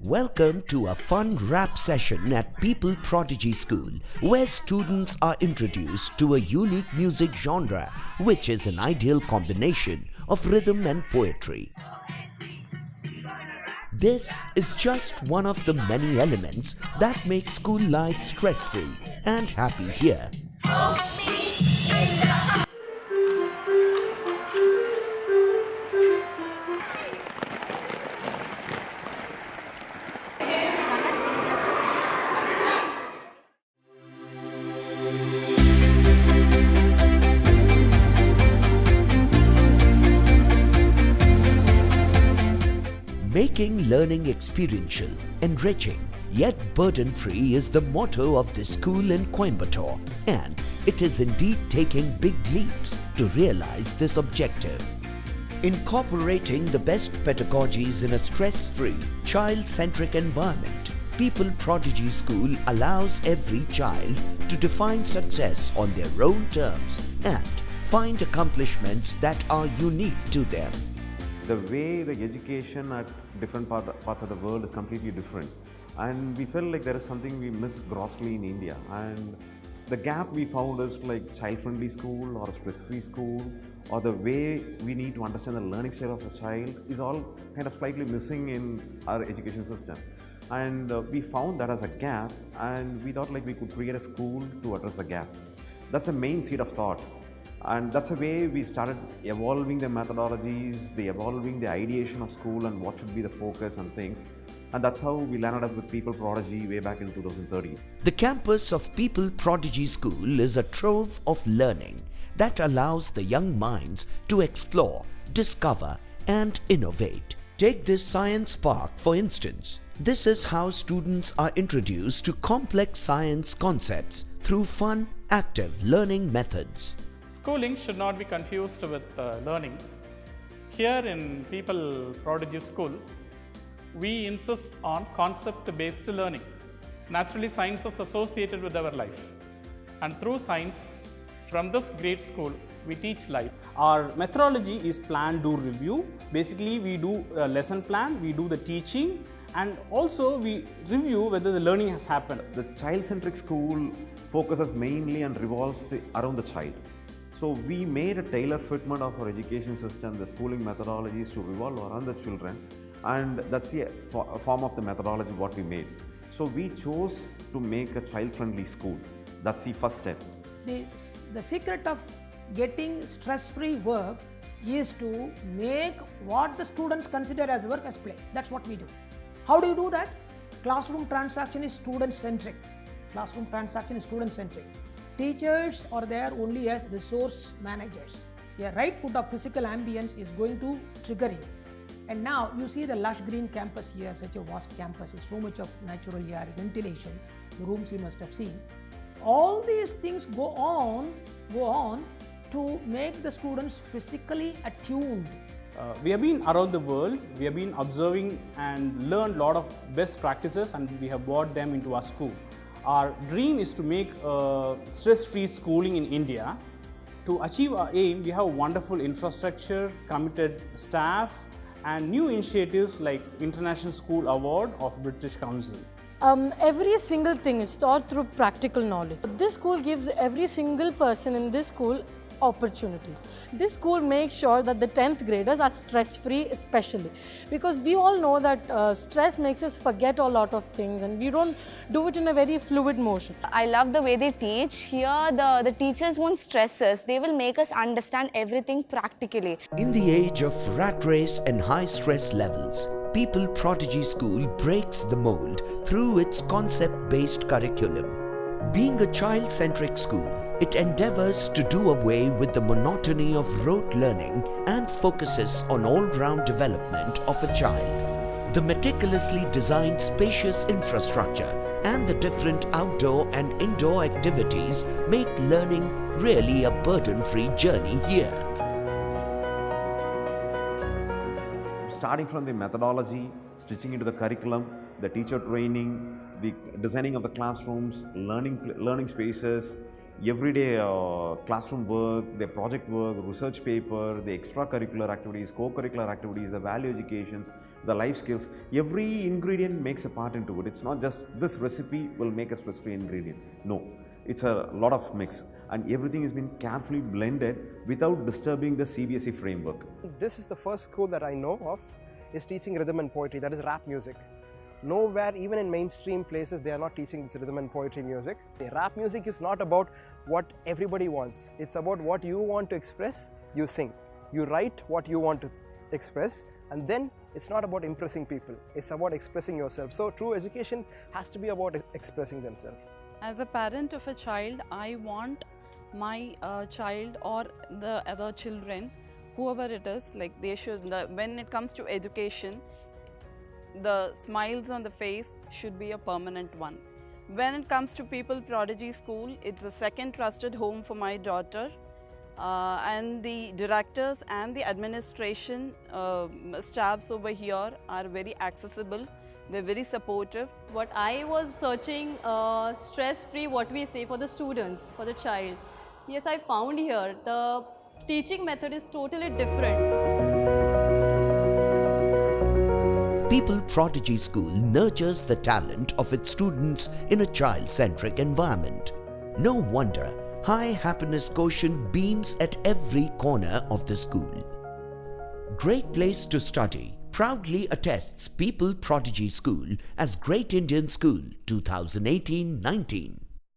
Welcome to a fun rap session at Peepal Prodigy School, where students are introduced to a unique music genre, which is an ideal combination of rhythm and poetry. This is just one of the many elements that make school life stress-free and happy here. Making learning experiential, enriching, yet burden-free is the motto of this school in Coimbatore, and it is indeed taking big leaps to realize this objective. Incorporating the best pedagogies in a stress-free, child-centric environment, Peepal Prodigy School allows every child to define success on their own terms and find accomplishments that are unique to them. The way the education at different parts of the world is completely different, and we felt like there is something we miss grossly in India, and the gap we found is like child-friendly school or a stress-free school, or the way we need to understand the learning style of a child is all kind of slightly missing in our education system. And we found that as a gap, and we thought like we could create a school to address the gap. That's the main seed of thought. And that's the way we started evolving the methodologies, evolving the ideation of school and what should be the focus and things. And that's how we landed up with Peepal Prodigy way back in 2013. The campus of Peepal Prodigy School is a trove of learning that allows the young minds to explore, discover and innovate. Take this science park for instance. This is how students are introduced to complex science concepts through fun, active learning methods. Schooling should not be confused with learning. Here in Peepal Prodigy School, we insist on concept-based learning. Naturally, science is associated with our life. And through science, from this great school, we teach life. Our methodology is plan, do, review. Basically, we do a lesson plan, we do the teaching, and also we review whether the learning has happened. The child-centric school focuses mainly and revolves around the child. So we made a tailor fitment of our education system, the schooling methodologies to revolve around the children, and that's the form of the methodology what we made. So we chose to make a child-friendly school. That's the first step. The secret of getting stress-free work is to make what the students consider as work as play. That's what we do. How do you do that? Classroom transaction is student-centric. Classroom transaction is student-centric. Teachers are there only as resource managers. A right put of physical ambience is going to trigger you. And now you see the lush green campus here, such a vast campus with so much of natural air, ventilation, the rooms you must have seen. All these things go on to make the students physically attuned. We have been around the world, we have been observing and learned a lot of best practices, and we have brought them into our school. Our dream is to make stress-free schooling in India. To achieve our aim, we have wonderful infrastructure, committed staff, and new initiatives like International School Award of British Council. Every single thing is taught through practical knowledge. This school gives every single person in this school opportunities. This school makes sure that the 10th graders are stress-free, especially because we all know that stress makes us forget a lot of things, and we don't do it in a very fluid motion. I love the way they teach. Here the teachers won't stress us. They will make us understand everything practically. In the age of rat race and high stress levels, Peepal Prodigy School breaks the mold through its concept-based curriculum. Being a child-centric school, it endeavors to do away with the monotony of rote learning and focuses on all-round development of a child. The meticulously designed spacious infrastructure and the different outdoor and indoor activities make learning really a burden-free journey here. Starting from the methodology, stitching into the curriculum, the teacher training, the designing of the classrooms, learning spaces, everyday classroom work, their project work, research paper, the extracurricular activities, co-curricular activities, the value educations, the life skills. Every ingredient makes a part into it. It's not just this recipe will make a stress-free ingredient. No, it's a lot of mix, and everything has been carefully blended without disturbing the CBSE framework. This is the first school that I know of is teaching rhythm and poetry, that is rap music. Nowhere, even in mainstream places, they are not teaching this rhythm and poetry music. The rap music is not about what everybody wants. It's about what you want to express, you sing. You write what you want to express, and then it's not about impressing people. It's about expressing yourself. So true education has to be about expressing themselves. As a parent of a child, I want my child or the other children, whoever it is, like they should, when it comes to education, the smiles on the face should be a permanent one. When it comes to Peepal Prodigy School, it's the second trusted home for my daughter, and the directors and the administration staffs over here are very accessible. They're very supportive. What I was searching, stress-free, what we say for the students, for the child. Yes, I found here the teaching method is totally different. Peepal Prodigy School nurtures the talent of its students in a child-centric environment. No wonder high happiness quotient beams at every corner of the school. Great Place to Study proudly attests Peepal Prodigy School as Great Indian School 2018-19.